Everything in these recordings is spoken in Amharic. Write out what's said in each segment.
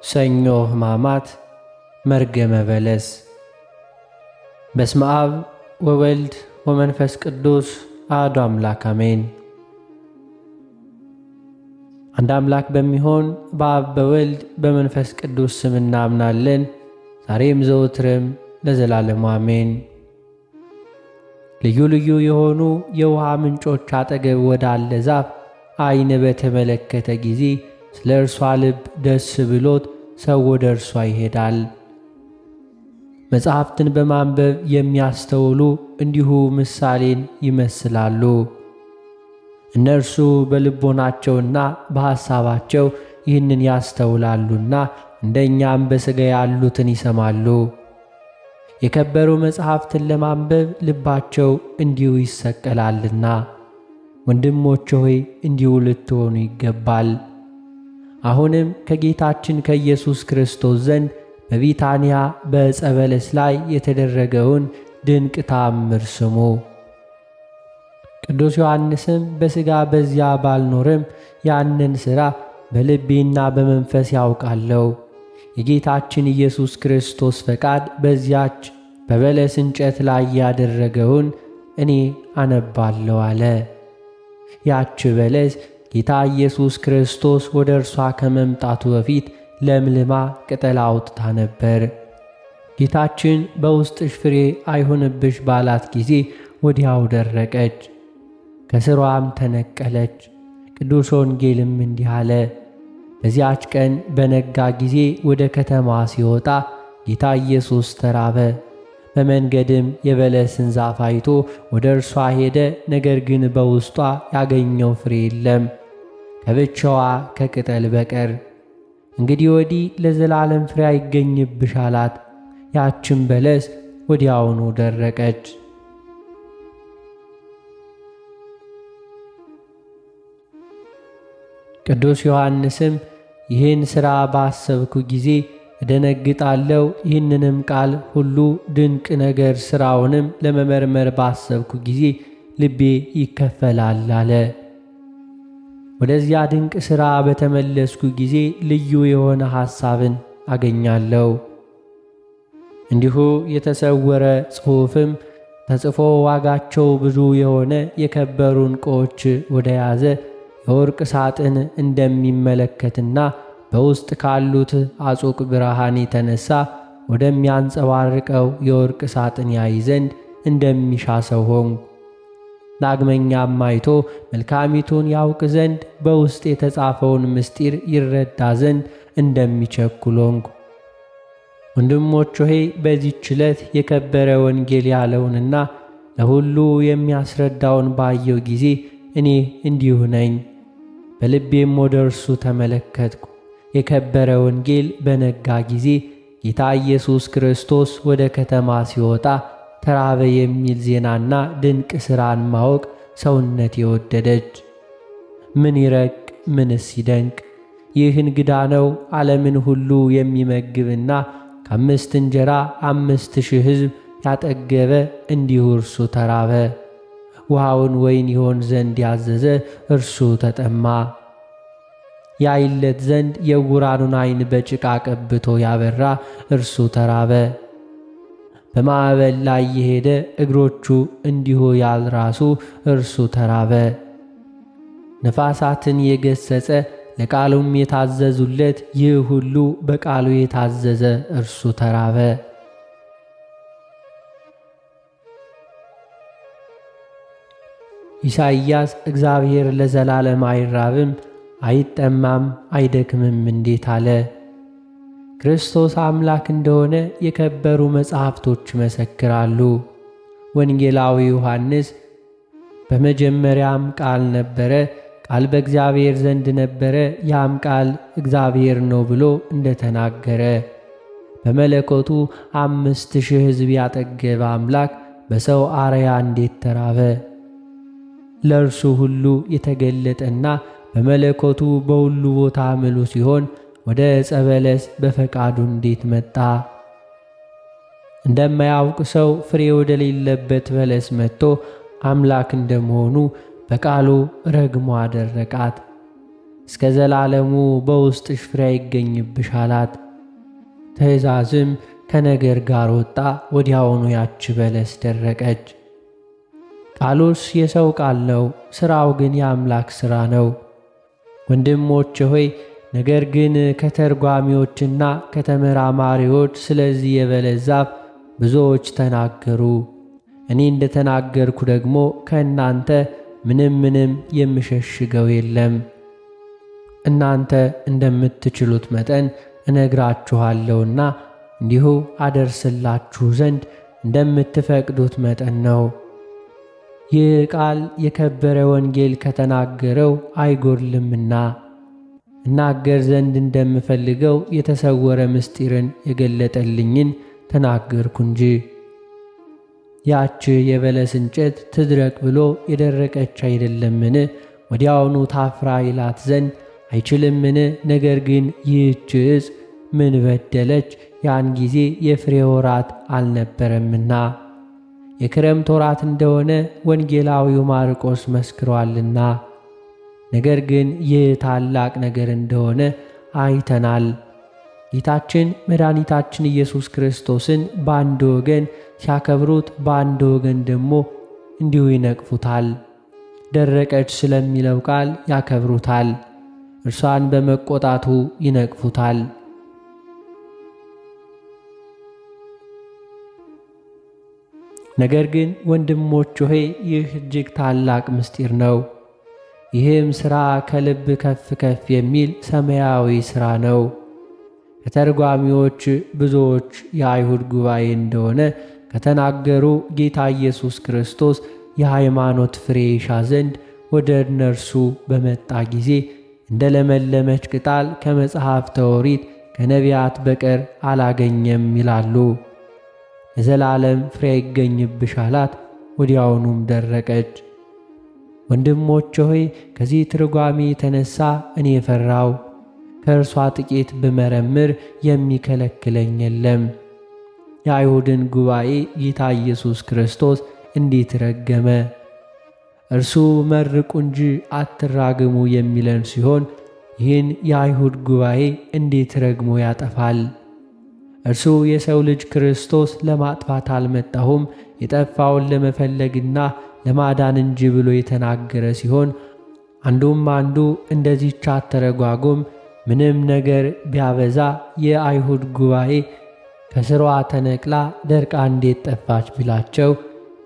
ሰኞ ሕማማት መርገመ በለስ። በስመ አብ ወወልድ ወመንፈስ ቅዱስ አሐዱ አምላክ አሜን። አንድ አምላክ በሚሆን በአብ በወልድ በመንፈስ ቅዱስ ስም እናምናለን። ዛሬም ዘወትርም ለዘላለሙ አሜን። ልዩ ልዩ የሆኑ የውሃ ምንጮች አጠገብ ወዳለ ዛፍ ዓይን በተመለከተ ጊዜ ስለ እርሷ ልብ ደስ ብሎት ሰው ወደ እርሷ ይሄዳል። መጽሐፍትን በማንበብ የሚያስተውሉ እንዲሁ ምሳሌን ይመስላሉ። እነርሱ በልቦናቸውና በሐሳባቸው ይህንን ያስተውላሉና እንደኛም በሥጋ ያሉትን ይሰማሉ። የከበሩ መጽሐፍትን ለማንበብ ልባቸው እንዲሁ ይሰቀላልና፣ ወንድሞቼ ሆይ እንዲሁ ልትሆኑ ይገባል። አሁንም ከጌታችን ከኢየሱስ ክርስቶስ ዘንድ በቢታንያ በዕፀ በለስ ላይ የተደረገውን ድንቅ ተአምር ስሙ። ቅዱስ ዮሐንስም በሥጋ በዚያ ባልኖርም ያንን ሥራ በልቤና በመንፈስ ያውቃለሁ፣ የጌታችን ኢየሱስ ክርስቶስ ፈቃድ በዚያች በበለስ እንጨት ላይ ያደረገውን እኔ አነባለሁ አለ። ያች በለስ ጌታ ኢየሱስ ክርስቶስ ወደ እርሷ ከመምጣቱ በፊት ለምልማ ቅጠል አውጥታ ነበር። ጌታችን በውስጥሽ ፍሬ አይሁንብሽ ባላት ጊዜ ወዲያው ደረቀች፣ ከሥሯም ተነቀለች። ቅዱስ ወንጌልም እንዲህ አለ። በዚያች ቀን በነጋ ጊዜ ወደ ከተማ ሲወጣ ጌታ ኢየሱስ ተራበ። በመንገድም የበለስን ዛፍ አይቶ ወደ እርሷ ሄደ። ነገር ግን በውስጧ ያገኘው ፍሬ የለም ከብቻዋ ከቅጠል በቀር። እንግዲህ ወዲህ ለዘላለም ፍሬ አይገኝብሽ አላት። ያችን በለስ ወዲያውኑ ደረቀች። ቅዱስ ዮሐንስም ይህን ሥራ ባሰብኩ ጊዜ እደነግጣለሁ፣ ይህንንም ቃል ሁሉ ድንቅ ነገር ሥራውንም ለመመርመር ባሰብኩ ጊዜ ልቤ ይከፈላል አለ። ወደዚያ ድንቅ ሥራ በተመለስኩ ጊዜ ልዩ የሆነ ሐሳብን አገኛለሁ። እንዲሁ የተሰወረ ጽሑፍም ተጽፎ ዋጋቸው ብዙ የሆነ የከበሩ ዕንቁዎች ወደ ያዘ የወርቅ ሳጥን እንደሚመለከትና በውስጥ ካሉት አጹቅ ብርሃን የተነሳ ወደሚያንጸባርቀው የወርቅ ሳጥን ያይ ዘንድ እንደሚሻ ሰው ሆንኩ። ዳግመኛም አይቶ መልካሚቱን ያውቅ ዘንድ በውስጥ የተጻፈውን ምስጢር ይረዳ ዘንድ እንደሚቸኩል ሆንኩ። ወንድሞች ሆይ በዚህች ዕለት የከበረ ወንጌል ያለውንና ለሁሉ የሚያስረዳውን ባየው ጊዜ እኔ እንዲሁ ነኝ። በልቤም ወደ እርሱ ተመለከትኩ። የከበረ ወንጌል በነጋ ጊዜ ጌታ ኢየሱስ ክርስቶስ ወደ ከተማ ሲወጣ ተራበ የሚል ዜናና ድንቅ ሥራን ማወቅ ሰውነት የወደደች። ምን ይረቅ ምንስ ይደንቅ! ይህ እንግዳ ነው። ዓለምን ሁሉ የሚመግብና ከ5 እንጀራ 5,000 ሕዝብ ያጠገበ እንዲሁ እርሱ ተራበ። ውሃውን ወይን ይሆን ዘንድ ያዘዘ እርሱ ተጠማ። ያይለት ዘንድ የዕውራኑን ዓይን በጭቃ ቀብቶ ያበራ እርሱ ተራበ። በማዕበል ላይ የሄደ እግሮቹ እንዲሁ ያልራሱ እርሱ ተራበ። ነፋሳትን የገሠጸ ለቃሉም የታዘዙለት ይህ ሁሉ በቃሉ የታዘዘ እርሱ ተራበ። ኢሳይያስ እግዚአብሔር ለዘላለም አይራብም አይጠማም አይደክምም እንዴት አለ? ክርስቶስ አምላክ እንደሆነ የከበሩ መጻሕፍቶች ይመሰክራሉ። ወንጌላዊ ዮሐንስ በመጀመሪያም ቃል ነበረ፣ ቃል በእግዚአብሔር ዘንድ ነበረ፣ ያም ቃል እግዚአብሔር ነው ብሎ እንደተናገረ በመለኮቱ 5,000 ሕዝብ ያጠገበ አምላክ በሰው አርአያ እንዴት ተራበ? ለእርሱ ሁሉ የተገለጠና በመለኮቱ በሁሉ ቦታ ምሉ ሲሆን ወደ ዕፀ በለስ በፈቃዱ እንዴት መጣ? እንደማያውቅ ሰው ፍሬ ወደሌለበት በለስ መጥቶ አምላክ እንደመሆኑ በቃሉ ረግሞ አደረቃት። እስከ ዘላለሙ በውስጥሽ ፍሬ አይገኝብሽ አላት። ትእዛዝም ከነገር ጋር ወጣ። ወዲያውኑ ያች በለስ ደረቀች። ቃሉስ የሰው ቃል ነው፣ ሥራው ግን የአምላክ ሥራ ነው። ወንድሞቼ ሆይ ነገር ግን ከተርጓሚዎችና ከተመራማሪዎች ስለዚህ የበለስ ዛፍ ብዙዎች ተናገሩ። እኔ እንደተናገርኩ ደግሞ ከእናንተ ምንም የምሸሽገው የለም። እናንተ እንደምትችሉት መጠን እነግራችኋለሁና እንዲሁ አደርስላችሁ ዘንድ እንደምትፈቅዱት መጠን ነው። ይህ ቃል የከበረ ወንጌል ከተናገረው አይጎድልምና እናገር ዘንድ እንደምፈልገው የተሰወረ ምስጢርን የገለጠልኝን ተናገርኩ እንጂ። ያች የበለስ እንጨት ትድረቅ ብሎ የደረቀች አይደለምን? ወዲያውኑ ታፍራ ይላት ዘንድ አይችልምን? ነገር ግን ይህች ዕፅ ምን በደለች? ያን ጊዜ የፍሬ ወራት አልነበረምና የክረምት ወራት እንደሆነ ወንጌላዊው ማርቆስ መስክሯልና። ነገር ግን ይህ ታላቅ ነገር እንደሆነ አይተናል። ጌታችን መድኃኒታችን ኢየሱስ ክርስቶስን በአንድ ወገን ሲያከብሩት፣ በአንድ ወገን ደግሞ እንዲሁ ይነቅፉታል። ደረቀች ስለሚለው ቃል ያከብሩታል፣ እርሷን በመቆጣቱ ይነቅፉታል። ነገር ግን ወንድሞች ሆይ ይህ እጅግ ታላቅ ምስጢር ነው። ይህም ሥራ ከልብ ከፍ ከፍ የሚል ሰማያዊ ሥራ ነው። ከተርጓሚዎች ብዙዎች የአይሁድ ጉባኤ እንደሆነ ከተናገሩ ጌታ ኢየሱስ ክርስቶስ የሃይማኖት ፍሬ ይሻ ዘንድ ወደ እነርሱ በመጣ ጊዜ እንደ ለመለመች ቅጠል ከመጽሐፍተ ኦሪት ከነቢያት በቀር አላገኘም ይላሉ። የዘላለም ፍሬ ይገኝብሽ አላት። ወዲያውኑም ደረቀች። ወንድሞቼ ሆይ ከዚህ ትርጓሜ የተነሳ እኔ ፈራው። ከእርሷ ጥቂት ብመረምር የሚከለክለኝ የለም። የአይሁድን ጉባኤ ጌታ ኢየሱስ ክርስቶስ እንዴት ረገመ! እርሱ መርቁ እንጂ አትራግሙ የሚለን ሲሆን ይህን የአይሁድ ጉባኤ እንዴት ረግሞ ያጠፋል! እርሱ የሰው ልጅ ክርስቶስ ለማጥፋት አልመጣሁም የጠፋውን ለመፈለግና ለማዳን እንጂ ብሎ የተናገረ ሲሆን አንዱም አንዱ እንደዚህች አተረጓጎም ምንም ነገር ቢያበዛ የአይሁድ ጉባኤ ከስሯ ተነቅላ ደርቃ እንዴት ጠፋች ቢላቸው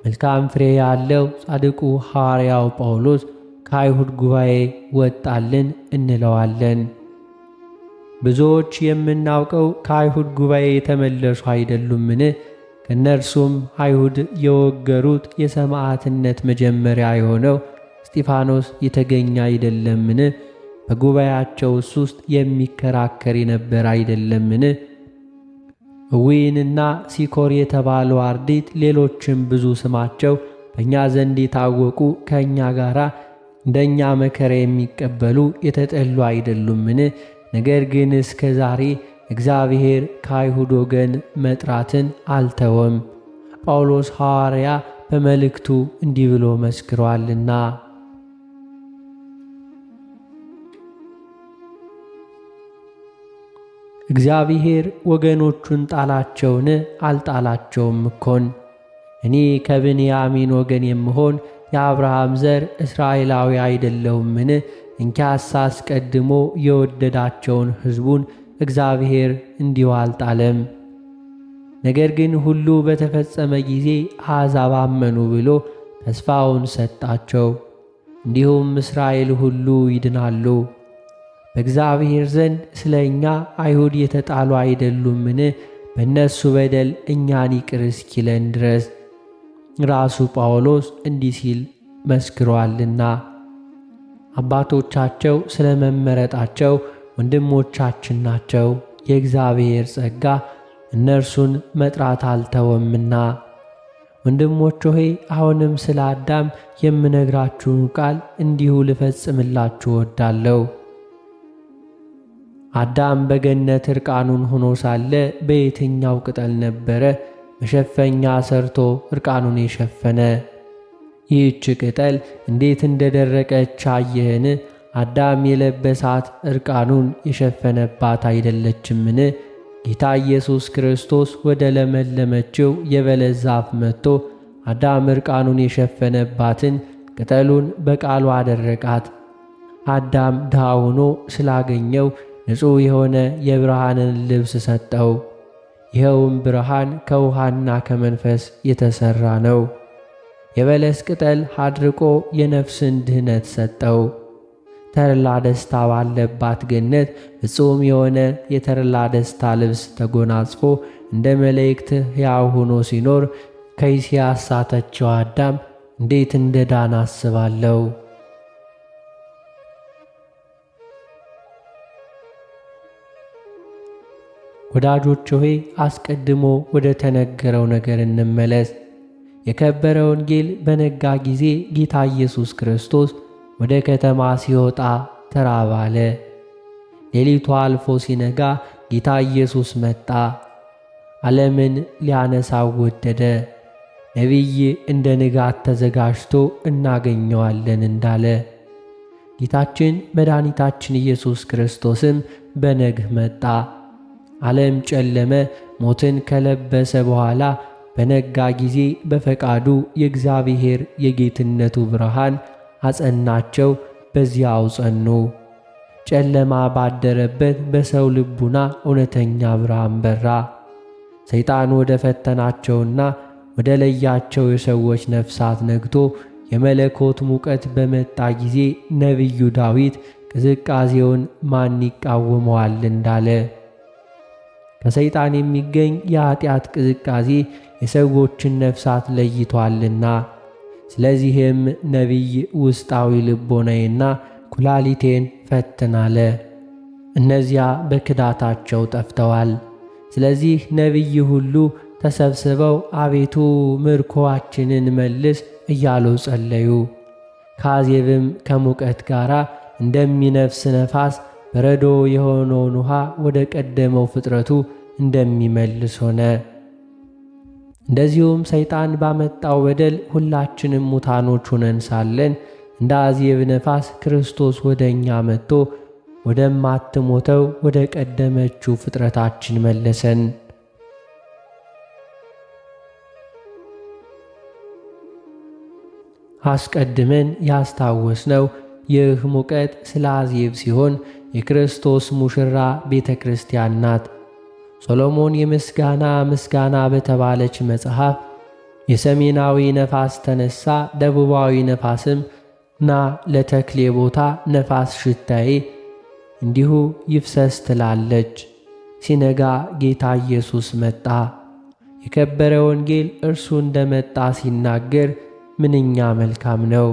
መልካም ፍሬ ያለው ጻድቁ ሐዋርያው ጳውሎስ ከአይሁድ ጉባኤ ወጣልን እንለዋለን። ብዙዎች የምናውቀው ከአይሁድ ጉባኤ የተመለሱ አይደሉምን? ከእነርሱም አይሁድ የወገሩት የሰማዕትነት መጀመሪያ የሆነው እስጢፋኖስ የተገኘ አይደለምን? በጉባኤያቸውስ ውስጥ የሚከራከር የነበረ አይደለምን? እዊንና ሲኮር የተባሉ አርዲት፣ ሌሎችም ብዙ ስማቸው በእኛ ዘንድ የታወቁ ከእኛ ጋር እንደኛ መከራ የሚቀበሉ የተጠሉ አይደሉምን? ነገር ግን እስከ ዛሬ እግዚአብሔር ከአይሁድ ወገን መጥራትን አልተወም። ጳውሎስ ሐዋርያ በመልእክቱ እንዲህ ብሎ መስክሯልና እግዚአብሔር ወገኖቹን ጣላቸውን? አልጣላቸውም እኮን። እኔ ከብንያሚን ወገን የምሆን የአብርሃም ዘር እስራኤላዊ አይደለሁምን? እንኪያስ አስቀድሞ የወደዳቸውን ሕዝቡን እግዚአብሔር እንዲሁ አልጣለም። ነገር ግን ሁሉ በተፈጸመ ጊዜ አሕዛብ አመኑ ብሎ ተስፋውን ሰጣቸው። እንዲሁም እስራኤል ሁሉ ይድናሉ። በእግዚአብሔር ዘንድ ስለ እኛ አይሁድ የተጣሉ አይደሉምን? በእነሱ በደል እኛን ይቅር እስኪለን ድረስ ራሱ ጳውሎስ እንዲህ ሲል መስክሯልና አባቶቻቸው ስለ መመረጣቸው ወንድሞቻችን ናቸው። የእግዚአብሔር ጸጋ እነርሱን መጥራት አልተወምና። ወንድሞች ሆይ አሁንም ስለ አዳም የምነግራችሁን ቃል እንዲሁ ልፈጽምላችሁ ወዳለሁ። አዳም በገነት ዕርቃኑን ሆኖ ሳለ በየትኛው ቅጠል ነበረ መሸፈኛ ሰርቶ ዕርቃኑን የሸፈነ? ይህች ቅጠል እንዴት እንደደረቀች አየህን? አዳም የለበሳት ዕርቃኑን የሸፈነባት አይደለችምን? ጌታ ኢየሱስ ክርስቶስ ወደ ለመለመችው የበለስ ዛፍ መጥቶ አዳም ዕርቃኑን የሸፈነባትን ቅጠሉን በቃሉ አደረቃት። አዳም ድሃ ሆኖ ስላገኘው ንጹሕ የሆነ የብርሃንን ልብስ ሰጠው። ይኸውም ብርሃን ከውሃና ከመንፈስ የተሠራ ነው። የበለስ ቅጠል አድርቆ የነፍስን ድህነት ሰጠው። ተድላ ደስታ ባለባት ገነት ፍጹም የሆነ የተድላ ደስታ ልብስ ተጎናጽፎ እንደ መላእክት ሕያው ሆኖ ሲኖር ከይሲ ያሳተችው አዳም እንዴት እንደ ዳን አስባለሁ። ወዳጆች ሆይ አስቀድሞ ወደ ተነገረው ነገር እንመለስ። የከበረ ወንጌል በነጋ ጊዜ ጌታ ኢየሱስ ክርስቶስ ወደ ከተማ ሲወጣ ተራበ አለ። ሌሊቱ አልፎ ሲነጋ ጌታ ኢየሱስ መጣ፣ ዓለምን ሊያነሳው ወደደ። ነቢይ እንደ ንጋት ተዘጋጅቶ እናገኘዋለን እንዳለ ጌታችን መድኃኒታችን ኢየሱስ ክርስቶስም በነግህ መጣ። ዓለም ጨለመ። ሞትን ከለበሰ በኋላ በነጋ ጊዜ በፈቃዱ የእግዚአብሔር የጌትነቱ ብርሃን አጸናቸው፣ በዚያው ጸኑ። ጨለማ ባደረበት በሰው ልቡና እውነተኛ ብርሃን በራ። ሰይጣን ወደ ፈተናቸውና ወደ ለያቸው የሰዎች ነፍሳት ነግቶ የመለኮት ሙቀት በመጣ ጊዜ ነቢዩ ዳዊት ቅዝቃዜውን ማን ይቃወመዋል እንዳለ ከሰይጣን የሚገኝ የኀጢአት ቅዝቃዜ የሰዎችን ነፍሳት ለይቷልና። ስለዚህም ነቢይ ውስጣዊ ልቦናዬና ኩላሊቴን ፈትን አለ። እነዚያ በክዳታቸው ጠፍተዋል። ስለዚህ ነቢይ ሁሉ ተሰብስበው አቤቱ ምርኮአችንን መልስ እያሉ ጸለዩ። ከአዜብም ከሙቀት ጋር እንደሚነፍስ ነፋስ በረዶ የሆነውን ውሃ ወደ ቀደመው ፍጥረቱ እንደሚመልስ ሆነ። እንደዚሁም ሰይጣን ባመጣው በደል ሁላችንም ሙታኖች ሆነን ሳለን እንደ አዜብ ነፋስ ክርስቶስ ወደ እኛ መጥቶ ወደማትሞተው ወደ ቀደመችው ፍጥረታችን መለሰን። አስቀድመን ያስታወስነው ይህ ሙቀት ስለ አዜብ ሲሆን የክርስቶስ ሙሽራ ቤተ ክርስቲያን ናት። ሶሎሞን ምስጋና በተባለች መጽሐፍ የሰሜናዊ ነፋስ ተነሳ፣ ደቡባዊ ነፋስም ና ለተክሌ ቦታ ነፋስ ሽታዬ እንዲሁ ይፍሰስ ትላለች። ሲነጋ ጌታ ኢየሱስ መጣ። የከበረ ወንጌል እርሱ እንደመጣ ሲናገር ምንኛ መልካም ነው!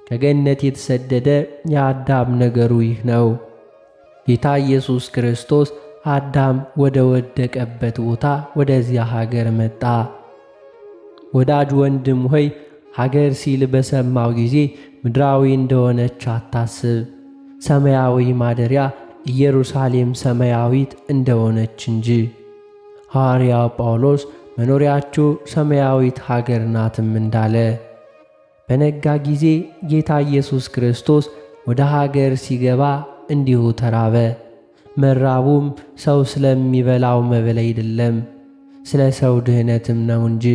ከገነት የተሰደደ የአዳም ነገሩ ይህ ነው። ጌታ ኢየሱስ ክርስቶስ አዳም ወደ ወደቀበት ቦታ ወደዚያ ሀገር መጣ። ወዳጅ ወንድም ሆይ ሀገር ሲል በሰማው ጊዜ ምድራዊ እንደሆነች አታስብ፣ ሰማያዊ ማደሪያ ኢየሩሳሌም ሰማያዊት እንደሆነች እንጂ። ሐዋርያው ጳውሎስ መኖሪያችሁ ሰማያዊት ሀገር ናትም እንዳለ በነጋ ጊዜ ጌታ ኢየሱስ ክርስቶስ ወደ ሀገር ሲገባ እንዲሁ ተራበ። መራቡም ሰው ስለሚበላው መብል አይደለም፣ ስለ ሰው ድህነትም ነው እንጂ።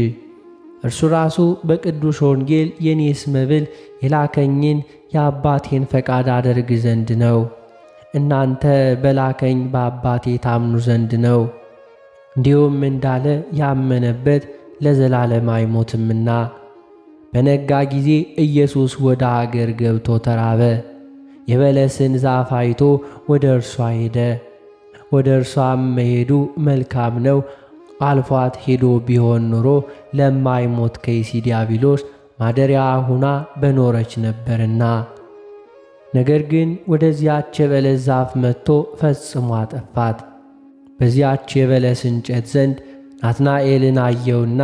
እርሱ ራሱ በቅዱስ ወንጌል የኔስ መብል የላከኝን የአባቴን ፈቃድ አደርግ ዘንድ ነው፣ እናንተ በላከኝ በአባቴ ታምኑ ዘንድ ነው። እንዲሁም እንዳለ ያመነበት ለዘላለም አይሞትምና። በነጋ ጊዜ ኢየሱስ ወደ አገር ገብቶ ተራበ። የበለስን ዛፍ አይቶ ወደ እርሷ ሄደ። ወደ እርሷም መሄዱ መልካም ነው። አልፏት ሄዶ ቢሆን ኖሮ ለማይሞት ከይሲ ዲያብሎስ ማደሪያ ሁና በኖረች ነበርና። ነገር ግን ወደዚያች የበለስ ዛፍ መጥቶ ፈጽሞ አጠፋት። በዚያች የበለስ እንጨት ዘንድ ናትናኤልን አየውና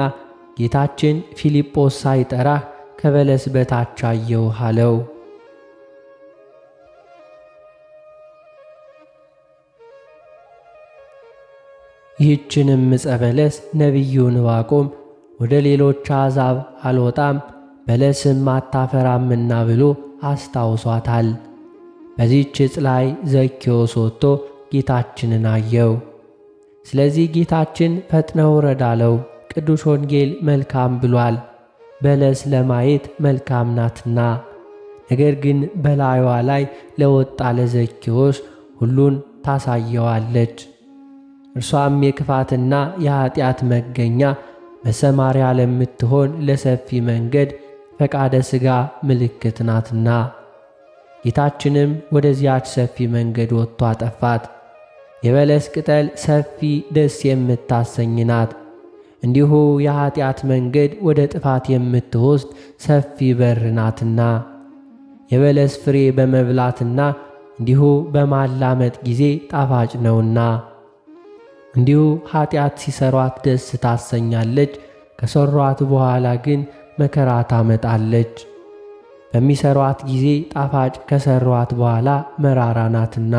ጌታችን ፊልጶስ ሳይጠራህ ከበለስ በታች አየውህ አለው። ይህችንም ዕፀ በለስ ነቢዩ ዕንባቆም ወደ ሌሎች አሕዛብ አልወጣም በለስም አታፈራምና ብሎ አስታውሷታል። በዚህች ዕፅ ላይ ዘኬዎስ ወጥቶ ጌታችንን አየው። ስለዚህ ጌታችን ፈጥነህ ውረድ አለው። ቅዱስ ወንጌል መልካም ብሏል፣ በለስ ለማየት መልካም ናትና። ነገር ግን በላዩዋ ላይ ለወጣ ለዘኬዎስ ሁሉን ታሳየዋለች። እርሷም የክፋትና የኀጢአት መገኛ በሰማርያ ለምትሆን ለሰፊ መንገድ ፈቃደ ሥጋ ምልክት ናትና። ጌታችንም ወደዚያች ሰፊ መንገድ ወጥቶ አጠፋት። የበለስ ቅጠል ሰፊ ደስ የምታሰኝ ናት። እንዲሁ የኀጢአት መንገድ ወደ ጥፋት የምትወስድ ሰፊ በር ናትና። የበለስ ፍሬ በመብላትና እንዲሁ በማላመጥ ጊዜ ጣፋጭ ነውና፣ እንዲሁ ኀጢአት ሲሰሯት ደስ ታሰኛለች፣ ከሰሯት በኋላ ግን መከራ ታመጣለች። በሚሰሯት ጊዜ ጣፋጭ፣ ከሰሯት በኋላ መራራ ናትና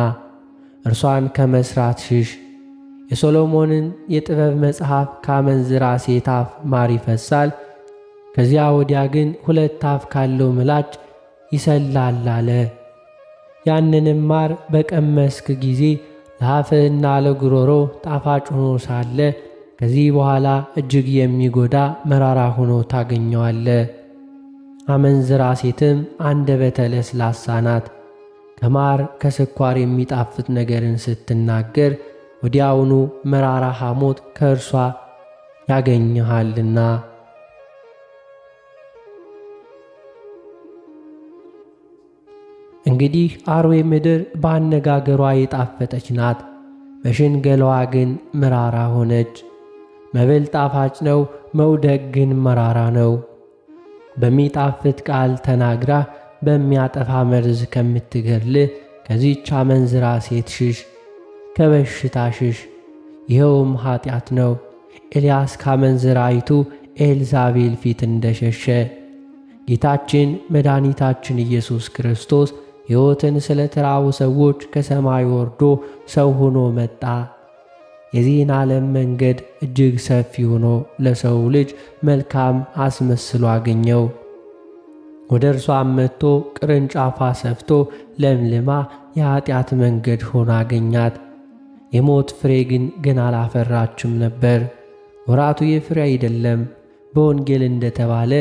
እርሷን ከመስራት ሽሽ። የሶሎሞንን የጥበብ መጽሐፍ ካመንዝራ ሴት አፍ ማር ይፈሳል፣ ከዚያ ወዲያ ግን 2 አፍ ካለው ምላጭ ይሰላል አለ። ያንንም ማር በቀመስክ ጊዜ ለአፍህና ለጉሮሮ ጣፋጭ ሆኖ ሳለ ከዚህ በኋላ እጅግ የሚጎዳ መራራ ሆኖ ታገኘዋለ። አመንዝራ ሴትም አንደበተ ለስላሳ ናት። ከማር ከስኳር የሚጣፍጥ ነገርን ስትናገር ወዲያውኑ መራራ ሐሞት ከእርሷ ያገኘሃልና። እንግዲህ አርዌ ምድር በአነጋገሯ የጣፈጠች ናት፣ በሽንገላዋ ግን መራራ ሆነች። መብል ጣፋጭ ነው፣ መውደቅ ግን መራራ ነው። በሚጣፍጥ ቃል ተናግራ በሚያጠፋ መርዝ ከምትገድልህ ከዚህች አመንዝራ ሴት ሽሽ፣ ከበሽታ ሽሽ፣ ይኸውም ኀጢአት ነው። ኤልያስ ካመንዝራይቱ ኤልዛቤል ፊት እንደሸሸ ጌታችን መድኃኒታችን ኢየሱስ ክርስቶስ ሕይወትን ስለ ተራቡ ሰዎች ከሰማይ ወርዶ ሰው ሆኖ መጣ። የዚህን ዓለም መንገድ እጅግ ሰፊ ሆኖ ለሰው ልጅ መልካም አስመስሎ አገኘው። ወደ እርሷም መጥቶ ቅርንጫፏ ሰፍቶ ለምልማ የኀጢአት መንገድ ሆና አገኛት። የሞት ፍሬ ግን ገና አላፈራችም ነበር። ወራቱ የፍሬ አይደለም። በወንጌል እንደተባለ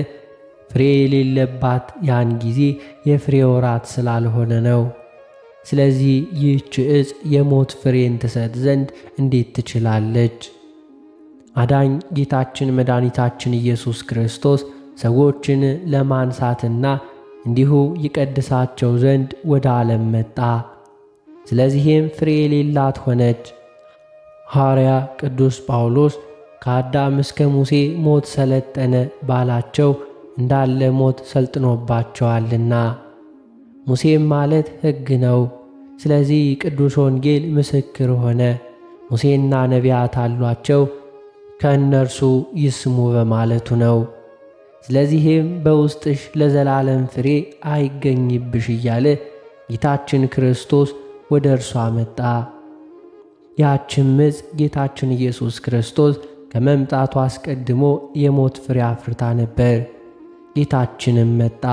ፍሬ የሌለባት ያን ጊዜ የፍሬ ወራት ስላልሆነ ነው። ስለዚህ ይህች ዕፅ የሞት ፍሬን ትሰጥ ዘንድ እንዴት ትችላለች? አዳኝ ጌታችን መድኃኒታችን ኢየሱስ ክርስቶስ ሰዎችን ለማንሳትና እንዲሁ ይቀድሳቸው ዘንድ ወደ ዓለም መጣ። ስለዚህም ፍሬ የሌላት ሆነች። ሐዋርያ ቅዱስ ጳውሎስ ከአዳም እስከ ሙሴ ሞት ሰለጠነ ባላቸው እንዳለ ሞት ሰልጥኖባቸዋልና። ሙሴም ማለት ሕግ ነው። ስለዚህ ቅዱስ ወንጌል ምስክር ሆነ። ሙሴና ነቢያት አሏቸው፣ ከእነርሱ ይስሙ በማለቱ ነው። ስለዚህም በውስጥሽ ለዘላለም ፍሬ አይገኝብሽ እያለ ጌታችን ክርስቶስ ወደ እርሷ መጣ። ያችም ዕፅ ጌታችን ኢየሱስ ክርስቶስ ከመምጣቱ አስቀድሞ የሞት ፍሬ አፍርታ ነበር። ጌታችንም መጣ፣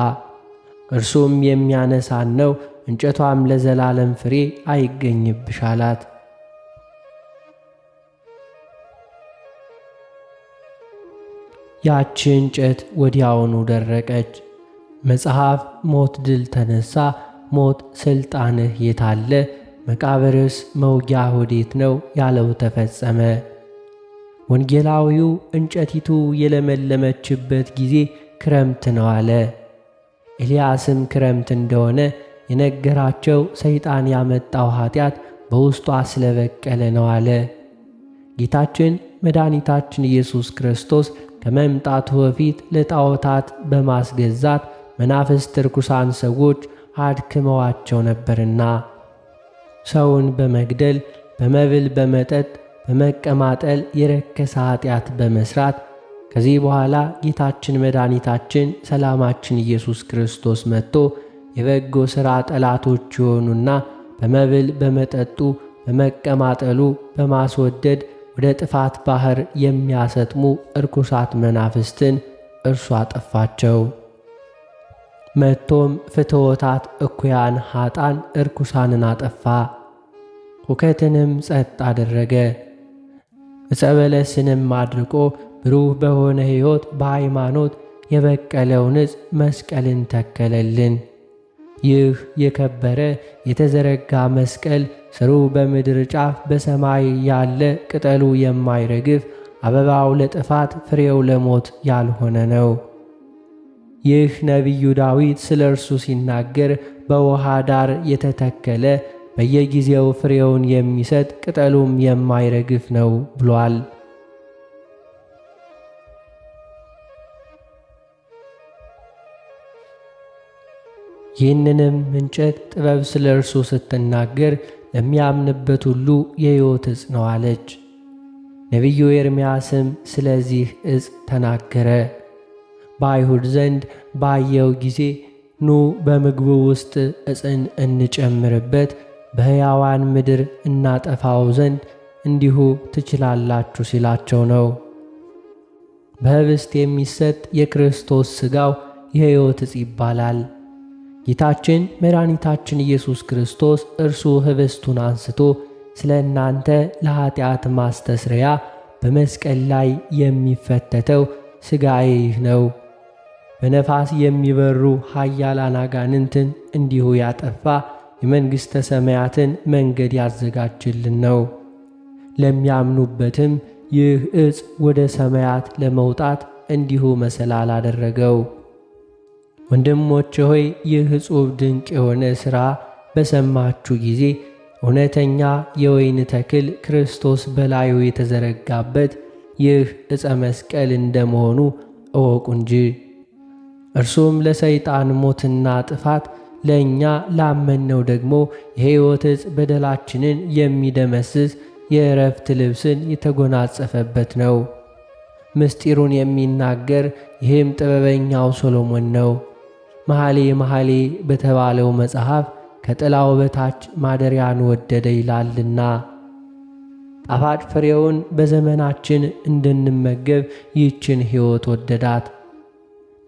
እርሱም የሚያነሳን ነው፣ እንጨቷም ለዘላለም ፍሬ አይገኝብሽ አላት። ያቺ እንጨት ወዲያውኑ ደረቀች። መጽሐፍ ሞት ድል ተነሣ፣ ሞት ሥልጣንህ የታለ? መቃብርስ መውጊያ ወዴት ነው ያለው ተፈጸመ። ወንጌላዊው እንጨቲቱ የለመለመችበት ጊዜ ክረምት ነው አለ። ኤልያስም ክረምት እንደሆነ የነገራቸው ሰይጣን ያመጣው ኀጢአት በውስጧ ስለበቀለ ነው አለ። ጌታችን መድኃኒታችን ኢየሱስ ክርስቶስ ከመምጣቱ በፊት ለጣዖታት በማስገዛት መናፍስት ርኩሳን ሰዎች አድክመዋቸው ነበርና ሰውን በመግደል በመብል በመጠጥ በመቀማጠል የረከሰ ኀጢአት በመሥራት ከዚህ በኋላ ጌታችን መድኃኒታችን ሰላማችን ኢየሱስ ክርስቶስ መጥቶ የበጎ ሥራ ጠላቶች የሆኑና በመብል በመጠጡ በመቀማጠሉ በማስወደድ ወደ ጥፋት ባሕር የሚያሰጥሙ እርኩሳት መናፍስትን እርሱ አጠፋቸው። መጥቶም ፍትወታት እኩያን ኀጣን እርኩሳንን አጠፋ፣ ሁከትንም ጸጥ አደረገ። ዕፀ በለስንም አድርቆ ብሩህ በሆነ ሕይወት በሃይማኖት የበቀለውን ዕፅ መስቀልን ተከለልን። ይህ የከበረ የተዘረጋ መስቀል ስሩ በምድር ጫፍ በሰማይ ያለ ቅጠሉ የማይረግፍ አበባው ለጥፋት ፍሬው ለሞት ያልሆነ ነው። ይህ ነቢዩ ዳዊት ስለ እርሱ ሲናገር በውሃ ዳር የተተከለ በየጊዜው ፍሬውን የሚሰጥ ቅጠሉም የማይረግፍ ነው ብሏል። ይህንንም እንጨት ጥበብ ስለ እርሱ ስትናገር ለሚያምንበት ሁሉ የሕይወት ዕፅ ነው አለች። ነቢዩ ኤርምያስም ስለዚህ ዕፅ ተናገረ። በአይሁድ ዘንድ ባየው ጊዜ ኑ በምግቡ ውስጥ ዕፅን እንጨምርበት፣ በሕያዋን ምድር እናጠፋው ዘንድ እንዲሁ ትችላላችሁ ሲላቸው ነው። በኅብስት የሚሰጥ የክርስቶስ ሥጋው የሕይወት ዕፅ ይባላል። ጌታችን መድኃኒታችን ኢየሱስ ክርስቶስ እርሱ ኅብስቱን አንስቶ ስለ እናንተ ለኀጢአት ማስተስረያ በመስቀል ላይ የሚፈተተው ሥጋዬ ይህ ነው፣ በነፋስ የሚበሩ ኃያላን አጋንንትን እንዲሁ ያጠፋ የመንግሥተ ሰማያትን መንገድ ያዘጋጅልን ነው። ለሚያምኑበትም ይህ ዕፅ ወደ ሰማያት ለመውጣት እንዲሁ መሰላል አደረገው። ወንድሞቼ ሆይ ይህ ዕጹብ ድንቅ የሆነ ሥራ በሰማችሁ ጊዜ እውነተኛ የወይን ተክል ክርስቶስ በላዩ የተዘረጋበት ይህ ዕፀ መስቀል እንደመሆኑ እወቁ እንጂ። እርሱም ለሰይጣን ሞትና ጥፋት፣ ለእኛ ላመንነው ደግሞ የሕይወት ዕፅ በደላችንን የሚደመስስ የዕረፍት ልብስን የተጎናጸፈበት ነው። ምስጢሩን የሚናገር ይህም ጥበበኛው ሰሎሞን ነው። መኃልየ መኃልይ በተባለው መጽሐፍ ከጥላው በታች ማደሪያን ወደደ ይላልና። ጣፋጭ ፍሬውን በዘመናችን እንድንመገብ ይህችን ሕይወት ወደዳት።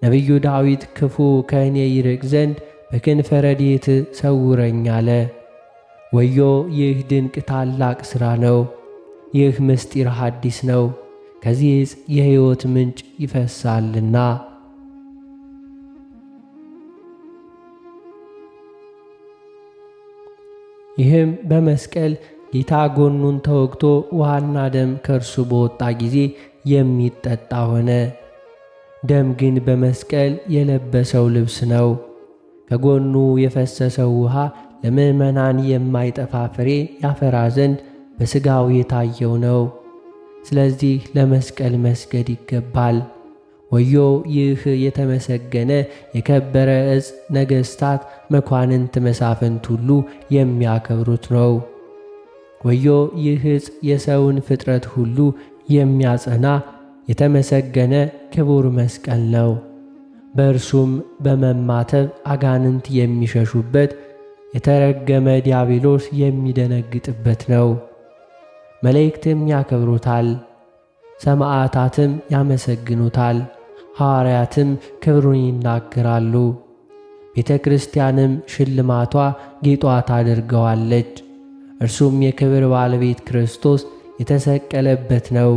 ነቢዩ ዳዊት ክፉ ከእኔ ይርቅ ዘንድ በክንፈ ረድኤት ሰውረኝ አለ። ወዮ! ይህ ድንቅ ታላቅ ሥራ ነው። ይህ ምስጢር ሐዲስ ነው፣ ከዚህ ዕፅ የሕይወት ምንጭ ይፈሳልና። ይህም በመስቀል ጌታ ጎኑን ተወግቶ ውሃና ደም ከእርሱ በወጣ ጊዜ የሚጠጣ ሆነ። ደም ግን በመስቀል የለበሰው ልብስ ነው። ከጎኑ የፈሰሰው ውሃ ለምዕመናን የማይጠፋ ፍሬ ያፈራ ዘንድ በሥጋው የታየው ነው። ስለዚህ ለመስቀል መስገድ ይገባል። ወዮ! ይህ የተመሰገነ የከበረ ዕፅ ነገሥታት፣ መኳንንት፣ መሳፍንት ሁሉ የሚያከብሩት ነው። ወዮ! ይህ ዕፅ የሰውን ፍጥረት ሁሉ የሚያጸና የተመሰገነ ክቡር መስቀል ነው። በእርሱም በመማተብ አጋንንት የሚሸሹበት፣ የተረገመ ዲያብሎስ የሚደነግጥበት ነው። መላእክትም ያከብሩታል፣ ሰማዕታትም ያመሰግኑታል፣ ሐዋርያትም ክብሩን ይናገራሉ። ቤተ ክርስቲያንም ሽልማቷ ጌጧ ታደርገዋለች። እርሱም የክብር ባለቤት ክርስቶስ የተሰቀለበት ነው።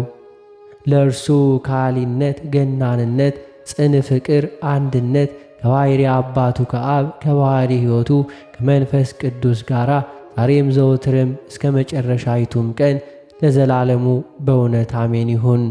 ለእርሱ ከሃሊነት፣ ገናንነት፣ ጽን ፍቅር፣ አንድነት ከባሕርይ አባቱ ከአብ ከባሕሪ ሕይወቱ ከመንፈስ ቅዱስ ጋር ዛሬም ዘወትርም እስከ መጨረሻይቱም ቀን ለዘላለሙ በእውነት አሜን ይሁን።